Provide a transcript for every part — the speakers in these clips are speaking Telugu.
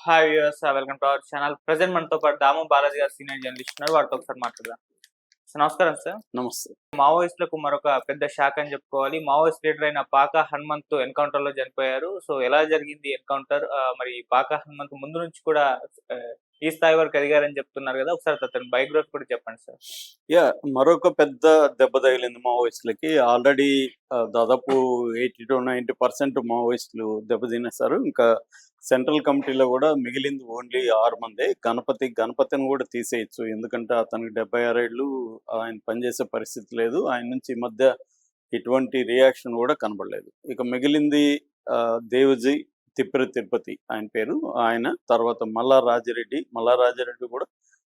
Hi viewers, welcome to our channel. Present మనతో పాటు దాము బాలాజీ గారు సీనియర్ జర్నలిస్ట్ ఉన్నారు. వారితో ఒకసారి మాట్లాడదాం. నమస్కారం సార్. నమస్తే. మావోయిస్టులకు మరొక పెద్ద షాక్ అని చెప్పుకోవాలి. మావోయిస్ట్ లీడర్ అయిన పాకా హనుమంతు ఎన్‌కౌంటర్‌లో చనిపోయారు. సో, ఎలా జరిగింది ఎన్‌కౌంటర్? మరి పాకా హనుమంతు ముందు నుంచి కూడా ఈ స్థాయి వరకు ఎదిగారని చెప్తున్నారు కదా! ఒకసారి అతని బయోగ్రఫీ కూడా చెప్పండి సార్. మరొక పెద్ద దెబ్బ తగిలింది మావోయిస్టులకి. ఆల్రెడీ దాదాపు 80-90% మావోయిస్టులు దెబ్బతినేశారు. ఇంకా సెంట్రల్ కమిటీలో కూడా మిగిలింది ఓన్లీ 6 మందే. గణపతిని కూడా తీసేయొచ్చు. ఎందుకంటే అతనికి 76 ఏళ్ళు. ఆయన పనిచేసే పరిస్థితి లేదు. ఆయన నుంచి ఈ మధ్య ఎటువంటి రియాక్షన్ కూడా కనబడలేదు. ఇక మిగిలింది దేవజీ తిరుపతి ఆయన పేరు. ఆయన తర్వాత మల్లారాజిరెడ్డి కూడా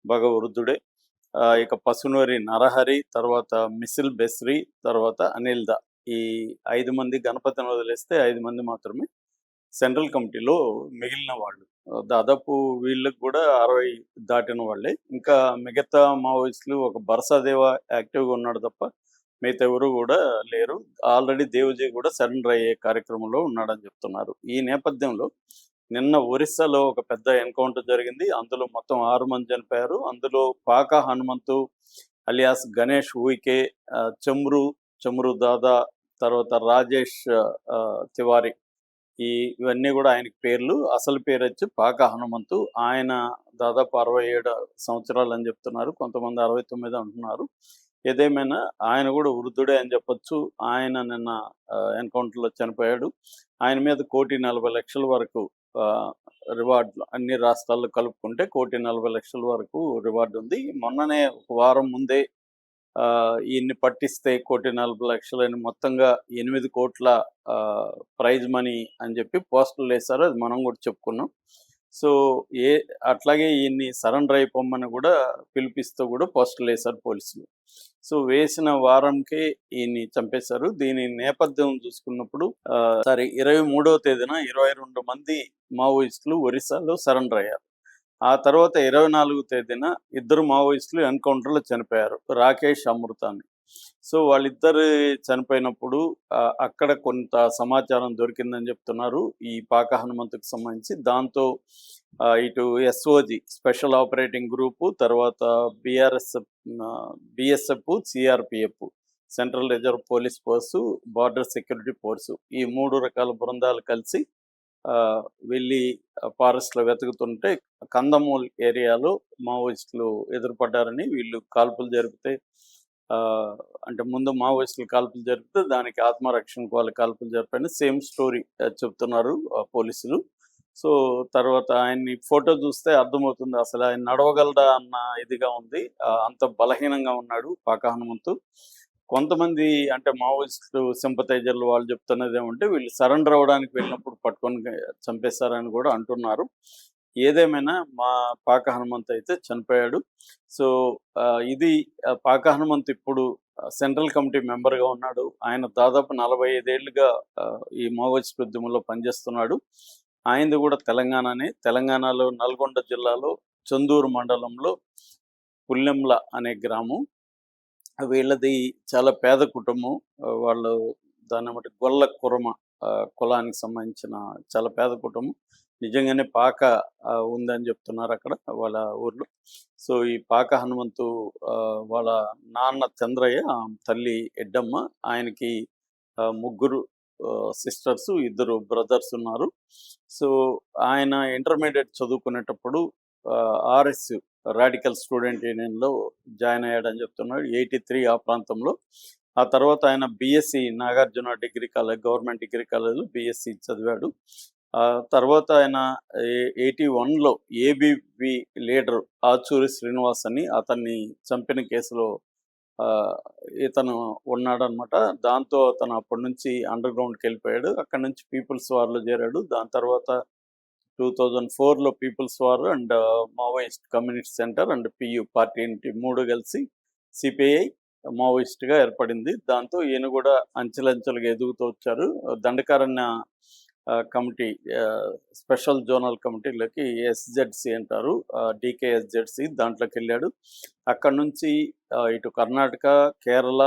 బాగా వృద్ధుడే. ఇక పసునూరి నరహరి, తర్వాత మిసిల్ బెస్రి, తర్వాత అనిల్ దా. ఈ 5 మంది, గణపతిని వదిలేస్తే 5 మంది మాత్రమే సెంట్రల్ కమిటీలో మిగిలిన వాళ్ళు. దాదాపు వీళ్ళకి కూడా 60 దాటిన వాళ్ళే. ఇంకా మిగతా మావోయిస్టులు ఒక బర్సాదేవ యాక్టివ్గా ఉన్నాడు తప్ప మిగతా ఎవరు కూడా లేరు. ఆల్రెడీ దేవజీ కూడా సరెండర్ అయ్యే కార్యక్రమంలో ఉన్నాడని చెప్తున్నారు. ఈ నేపథ్యంలో నిన్న ఒరిస్సాలో ఒక పెద్ద ఎన్కౌంటర్ జరిగింది. అందులో మొత్తం 6 మంది చనిపోయారు. అందులో పాకా హనుమంతు అలియాస్ గణేష్ ఊయికే, చమ్రు దాదా, తర్వాత రాజేష్ తివారీ, ఇవన్నీ కూడా ఆయనకి పేర్లు. అసలు పేరు వచ్చి పాకా హనుమంతు. ఆయన దాదాపు 67 సంవత్సరాలు అని చెప్తున్నారు. కొంతమంది 69 అంటున్నారు. ఏదేమైనా ఆయన కూడా వృద్ధుడే అని చెప్పొచ్చు. ఆయన నిన్న ఎన్కౌంటర్లో చనిపోయాడు. ఆయన మీద 1,40,00,000 వరకు రివార్డులు, అన్ని రాష్ట్రాల్లో కలుపుకుంటే 1,40,00,000 వరకు రివార్డు ఉంది. మొన్ననే ఒక వారం ముందే ఈయన్ని పట్టిస్తే 1,40,00,000 అని మొత్తంగా 8 కోట్ల ప్రైజ్ మనీ అని చెప్పి పోస్టులు వేశారు. అది మనం కూడా చెప్పుకున్నాం. సో అట్లాగే ఈయన్ని సరెండర్ అయిపోమ్మని కూడా పిలిపిస్తూ కూడా పోస్టులు వేశారు పోలీసులు. సో వేసిన వారంకే ఈయన్ని చంపేశారు. దీని నేపథ్యం చూసుకున్నప్పుడు 23వ తేదీన 22 మంది మావోయిస్టులు ఒరిస్సాలో సరెండర్ అయ్యారు. ఆ తర్వాత 24వ తేదీన 2 మావోయిస్టులు ఎన్కౌంటర్లో చనిపోయారు, రాకేష్, అమృతాని. సో వాళ్ళిద్దరు చనిపోయినప్పుడు అక్కడ కొంత సమాచారం దొరికిందని చెప్తున్నారు ఈ పాకా హనుమంతుకు సంబంధించి. దాంతో ఇటు ఎస్ఓజి స్పెషల్ ఆపరేటింగ్ గ్రూపు, తర్వాత BSF, CRPF central reserve police force, border security force, ఈ 3 రకాల బృందాలు కలిసి వెళ్ళి ఫారెస్ట్లో వెతుకుతుంటే కందమూల్ ఏరియాలో మావోయిస్టులు ఎదురుపడ్డారని, వీళ్ళు కాల్పులు జరిపితే అంటే ముందు మావోయిస్టులు కాల్పులు జరిపితే దానికి ఆత్మరక్షణకు వాళ్ళు కాల్పులు జరిపారని సేమ్ స్టోరీ చెప్తున్నారు పోలీసులు. సో తర్వాత ఆయన్ని ఫోటో చూస్తే అర్థమవుతుంది అసలు ఆయన నడవగలడా అన్న ఇదిగా ఉంది. అంత బలహీనంగా ఉన్నాడు పాకా హనుమంతు. కొంతమంది అంటే మావోయిస్టు సింపథైజర్లు వాళ్ళు చెప్తున్నది ఏమంటే వీళ్ళు సరెండర్ అవ్వడానికి వెళ్ళినప్పుడు పట్టుకొని చంపేశారని కూడా అంటున్నారు. ఏదేమైనా మా పాకా హనుమంత్ అయితే చనిపోయాడు. సో ఇది పాకా హనుమంత్ ఇప్పుడు సెంట్రల్ కమిటీ మెంబర్గా ఉన్నాడు. ఆయన దాదాపు 45 ఏళ్ళుగా ఈ మావోయిస్ట్ ఉద్యమంలో పనిచేస్తున్నాడు. ఆయనది కూడా తెలంగాణనే. తెలంగాణలో నల్గొండ జిల్లాలో చందూరు మండలంలో పుల్లెంల అనే గ్రామం. వీళ్ళది చాలా పేద కుటుంబం. వాళ్ళు దాన్ని బట్టి గొల్ల కురమ కులానికి సంబంధించిన చాలా పేద కుటుంబం. నిజంగానే పాక ఉందని చెప్తున్నారు అక్కడ వాళ్ళ ఊర్లో. సో ఈ పాక హనుమంతు వాళ్ళ నాన్న చంద్రయ్య, తల్లి ఎడ్డమ్మ, ఆయనకి 3 సిస్టర్స్, 2 బ్రదర్స్ ఉన్నారు. సో ఆయన ఇంటర్మీడియట్ చదువుకునేటప్పుడు ఆర్ఎస్ రాడికల్ స్టూడెంట్ యూనియన్లో జాయిన్ అయ్యాడని చెప్తున్నాడు 83 ఆ ప్రాంతంలో. ఆ తర్వాత ఆయన BSc Nagarjuna degree college, government degree కాలేజ్లో బిఎస్సి చదివాడు. తర్వాత ఆయన 81లో ఏబీవీ లీడర్ ఆచూరి శ్రీనివాస్ అని అతన్ని చంపిన కేసులో ఇతను ఉన్నాడనమాట. దాంతో అతను అప్పటి నుంచి అండర్ గ్రౌండ్కి వెళ్ళిపోయాడు. అక్కడి నుంచి పీపుల్స్ వార్లో చేరాడు. దాని తర్వాత 2004లో people's war and Maoist communist centre and PU party 3 కలిసి సిపిఐ మావోయిస్ట్గా ఏర్పడింది. దాంతో ఈయన కూడా అంచెలంచెలుగా ఎదుగుతూ వచ్చారు. దండకారణ్య కమిటీ, స్పెషల్ జోనల్ కమిటీలోకి ఎస్జెడ్సి అంటారు, డికేఎస్జెడ్సి, దాంట్లోకి వెళ్ళాడు. అక్కడి నుంచి ఇటు కర్ణాటక, కేరళ,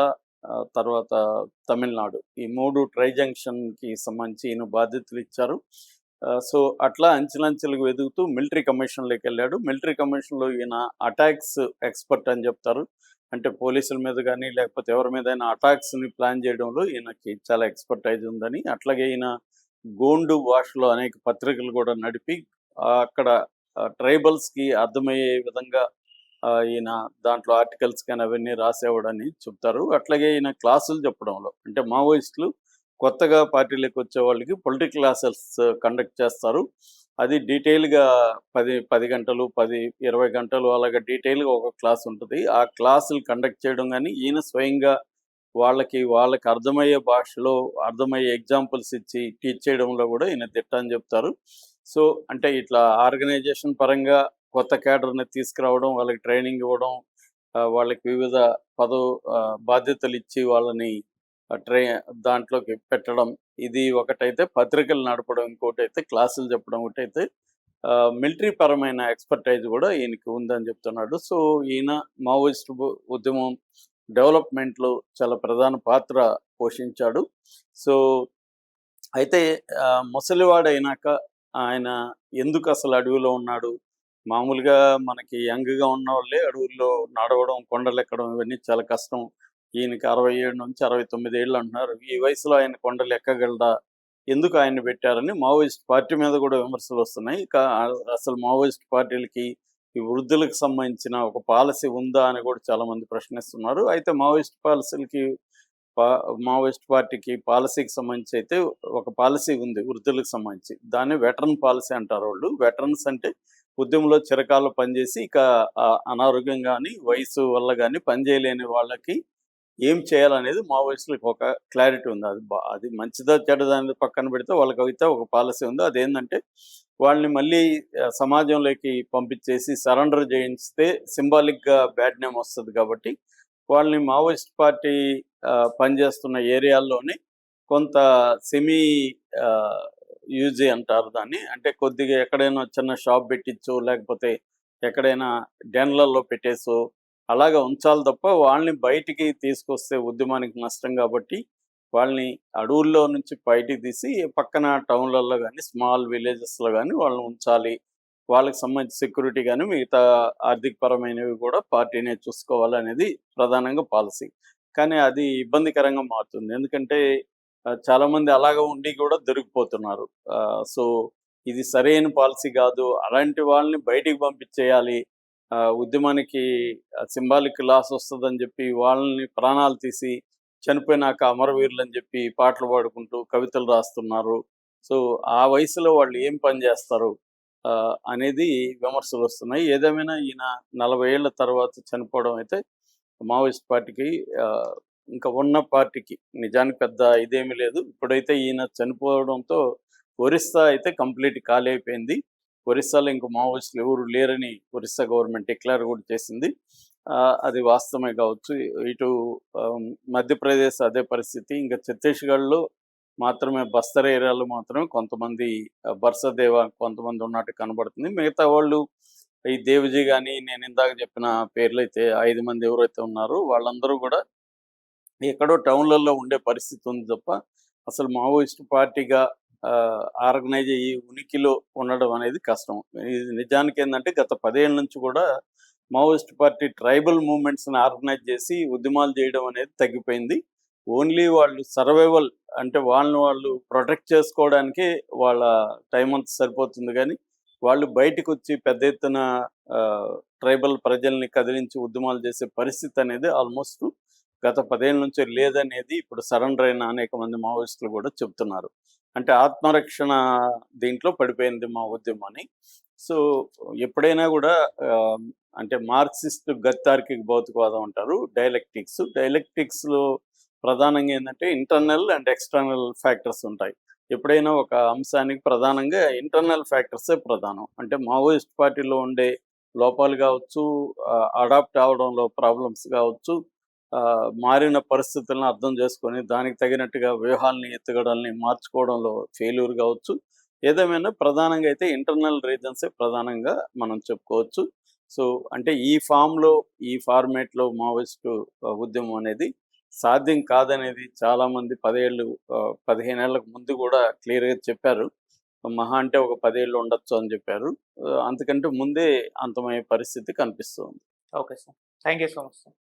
తర్వాత తమిళనాడు, ఈ 3 ట్రై జంక్షన్కి సంబంధించి ఈయన బాధ్యతలు ఇచ్చారు. సో అట్లా అంచెలంచెలుగా వెదుగుతూ మిలిటరీ కమిషన్‌లోకి వెళ్ళాడు. మిలిటరీ కమిషన్‌లో ఈయన అటాక్స్ ఎక్స్‌పర్ట్ అని చెప్తారు. అంటే పోలీసుల మీద గాని, లేకపోతే ఎవరి మీదైనా అటాక్స్‌ని ప్లాన్ చేయడంలో ఈయనకి చాలా ఎక్స్‌పర్టైజ్ ఉందని, అట్లాగే ఈయన గోండు భాషలో అనేక పత్రికలు కూడా నడిపి అక్కడ ట్రైబల్స్‌కి అర్థమయ్యే విధంగా ఈయన దాంట్లో ఆర్టికల్స్ కానీ అవన్నీ రాసేవాడని చెప్తారు. అట్లాగే ఈయన క్లాసులు చెప్పడంలో అంటే మావోయిస్టులు కొత్తగా పార్టీలోకి వచ్చే వాళ్ళకి పొలిటికల్ క్లాసెస్ కండక్ట్ చేస్తారు. అది డీటెయిల్‌గా 10 గంటలు, 10, 20 గంటలు అలాగా డీటెయిల్‌గా ఒక క్లాస్ ఉంటది. ఆ క్లాసులు కండక్ట్ చేయడం గాని, ఈయన స్వయంగా వాళ్ళకి అర్థమయ్యే భాషలో అర్థమయ్యే ఎగ్జాంపుల్స్ ఇచ్చి టీచ్ చేయడంలో కూడా ఈయన దిట్ట అని చెప్తారు. సో, అంటే ఇట్లా ఆర్గనైజేషన్ పరంగా కొత్త క్యాడర్‌ని తీసుకురావడం, వాళ్ళకి ట్రైనింగ్ ఇవ్వడం, వాళ్ళకి వివిధ బాధ్యతలిచ్చి వాళ్ళని ఆహ్, ట్రై దాంట్లోకి పెట్టడం. ఇది ఒకటైతే, పత్రికలు నడపడం ఇంకోటైతే, క్లాసులు చెప్పడం ఒకటైతే, మిలిటరీ పరమైన ఎక్స్‌పర్టైజ్ గూడా ఈయనకి ఉందని చెప్తున్నాడు. సో, ఈయన మావోయిస్ట్ ఉద్యమం డెవలప్‌మెంట్‌లో చాలా ప్రధాన పాత్ర పోషించాడు. సో, అయితే ముసలివాడైనాక ఆయన ఎందుకసలు అడవిలో ఉన్నాడు? మామూలుగా మనకి యంగ్‌గా ఉన్నోళ్ళే అడవుల్లో నడవడం, కొండలెక్కడం ఇవన్నీ చాలా కష్టం. ఈయనకి 67-69 ఏళ్ళు అంటున్నారు. ఈ వయసులో ఆయన కొండలు ఎక్కగలడా? ఎందుకు ఆయన్ని పెట్టారని మావోయిస్ట్ పార్టీ మీద కూడా విమర్శలొస్తున్నాయి. అసలు మావోయిస్ట్ పార్టీలకి ఈ వృద్ధులకు సంబంధించిన ఒక పాలసీ ఉందా అని కూడా చాలామంది ప్రశ్నిస్తున్నారు. అయితే పా మావోయిస్ట్ పార్టీకి పాలసీకి సంబంధించి అయితే ఒక పాలసీ ఉంది వృద్ధులకు సంబంధించి. దాన్ని వెటరన్ పాలసీ అంటారోళ్ళు. వెటరన్స్ అంటే ఉద్యమంలో చిరకాలం పనిచేసి ఇక అనారోగ్యం గాని, వయసు వల్ల గాని పని చేయలేని వాళ్ళకి ఏం చేయాలనేది మావోయిస్టులకి ఒక క్లారిటీ ఉంది. అది మంచిదా చెడ్డదా అనేది పక్కన పెడితే వాళ్ళకైతే ఒక పాలసీ ఉంది. అదేందంటే వాళ్ళని మళ్ళీ సమాజంలోకి పంపించేసి సరెండర్ చేయిస్తే సింబాలిక్‌గా బ్యాడ్ నేమ్ వస్తది కాబట్టి వాళ్ళని మావోయిస్ట్ పార్టీ పనిచేస్తున్న ఏరియాల్లోనే కొంత సెమీ ఆహ్, యూజీ అంటారు దాన్ని. అంటే కొద్దిగా ఎక్కడైనా చిన్న షాప్ పెట్టించో, లేకపోతే ఎక్కడైనా డెన్‌లలో పెట్టేసో అలాగా ఉంచాలి తప్ప, వాళ్ళని బయటికి తీసుకొస్తే ఉద్యమానికి నష్టం కాబట్టి, వాళ్ళని అడవుల్లో నుంచి బయటికి తీసి పక్కన టౌన్‌లలో గాని, స్మాల్ విలేజెస్‌లో గాని వాళ్ళని ఉంచాలి. వాళ్ళకి సంబంధించి సెక్యూరిటీ గాని, మిగతా ఆర్థికపరమైనవి కూడా పార్టీనే చూసుకోవాలనేది ప్రధానంగా పాలసీ. కానీ అది ఇబ్బందికరంగా మారుతుంది. ఎందుకంటే చాలామంది అలాగా ఉండి కూడా దొరికిపోతున్నారు. సో, ఇది సరైన పాలసీ గాదు. అలాంటి వాళ్ళని బయటికి పంపించేయాలి. ఉద్యమానికి సింబాలిక్ లాస్ వస్తదని జెప్పి వాళ్ళని ప్రాణాలు తీసి చనిపోయినాక అమరవీరులని జెప్పి పాటలు పాడుకుంటూ కవితలు రాస్తున్నారు. సో, ఆ వయసులో వాళ్ళు ఏం పని జేస్తారు? అనేది విమర్శలొస్తున్నాయి. ఏదేమైనా ఈయన 40 ఏళ్ల తర్వాత చనిపోవడం అయితే మావోయిస్ట్ పార్టీకి ఇంకా ఉన్న పార్టీకి నిజానికి పెద్ద ఇదేమీ లేదు. ఇప్పుడైతే ఈయన చనిపోవడంతో ఒరిస్సా అయితే కంప్లీట్ ఖాళీ అయిపోయింది. ఒరిస్సాలో ఇంక మావోయిస్టులు ఎవరు లేరని ఒరిస్సా గవర్నమెంట్ డిక్లేర్ కూడా చేసింది. అది వాస్తవమే కావచ్చు. ఇటు మధ్యప్రదేశ్ అదే పరిస్థితి. ఇంకా ఛత్తీస్‌గఢ్‌లో మాత్రమే బస్తర్ ఏరియాలో మాత్రమే కొంతమంది బర్సదేవ కొంతమంది ఉన్నట్టు కనబడుతుంది. మిగతా వాళ్ళు ఈ దేవ్‌జీ గాని, నేను ఇందాక చెప్పిన పేర్లైతే 5 మంది ఎవరైతే ఉన్నారో వాళ్ళందరూ కూడా ఎక్కడో టౌన్‌లలో ఉండే పరిస్థితి ఉంది తప్ప, అసలు మావోయిస్ట్ పార్టీగా ఆర్గనైజ్ అయ్యి ఉనికిలో ఉండడం అనేది కష్టం. ఇది నిజానికేందంటే గత 10 ఏళ్ల నుంచి కూడా మావోయిస్ట్ పార్టీ ట్రైబల్ మూవ్‌మెంట్స్‌ని ఆర్గనైజ్ చేసి ఉద్యమాలు చేయడం అనేది తగ్గిపోయింది. ఓన్లీ వాళ్ళు సర్వైవల్ అంటే వాళ్ళని వాళ్ళు ప్రొటెక్ట్ చేసుకోవడానికే వాళ్ళ టైం అంతా సరిపోతుంది గానీ, వాళ్ళు బయటికొచ్చి పెద్ద ఎత్తున ట్రైబల్ ప్రజల్ని కదిలించి ఉద్యమాలు చేసే పరిస్థితి అనేది ఆల్మోస్ట్ గత 10 ఏళ్ల నుంచి లేదనేది ఇప్పుడు సరెండర్ అయిన అనేక మంది మావోయిస్టులు కూడా చెప్తున్నారు. అంటే ఆత్మరక్షణ దీంట్లో పడిపోయింది మా ఉద్యమం అని. సో, ఎప్పుడైనా గూడా ఆహ్, అంటే మార్క్సిస్ట్ గత్తార్కిక భౌతికవాదం అంటారు. డైలెక్టిక్స్‌లో ప్రధానంగా ఏందంటే ఇంటర్నల్ అండ్ ఎక్స్‌టర్నల్ ఫ్యాక్టర్స్ ఉంటాయి. ఎప్పుడైనా ఒక అంశానికి ప్రధానంగా ఇంటర్నల్ ఫ్యాక్టర్సే ప్రధానం. అంటే మావోయిస్ట్ పార్టీలో ఉండే లోపాలు గావచ్చు, అడాప్ట్ అవ్వడంలో ప్రాబ్లమ్స్ గావచ్చు, మారిన పరిస్థితులను అర్థం చేసుకొని దానికి తగినట్టుగా వ్యూహాల్ని, ఎత్తుగడల్ని మార్చుకోవడంలో ఫెయిల్యూర్ గావచ్చు. ఏదేమైనా ప్రధానంగా అయితే ఇంటర్నల్ రీజన్సే ప్రధానంగా మనం చెప్పుకోవచ్చు. సో, అంటే ఈ ఫార్మ్‌లో, ఈ ఫార్మాట్‌లో మావోయిస్టు ఉద్యమం అనేది సాధ్యం కాదనేది చాలామంది 10 ఏళ్ళు 15 ఏళ్లకు ముందు గూడా క్లియర్‌గా చెప్పారు. మహా అంటే ఒక 10 ఏళ్ళు ఉండొచ్చు అని చెప్పారు. అంతకంటే ముందే అంతమయ్యే పరిస్థితి కనిపిస్తుంది. Okay sir. Thank you so much sir.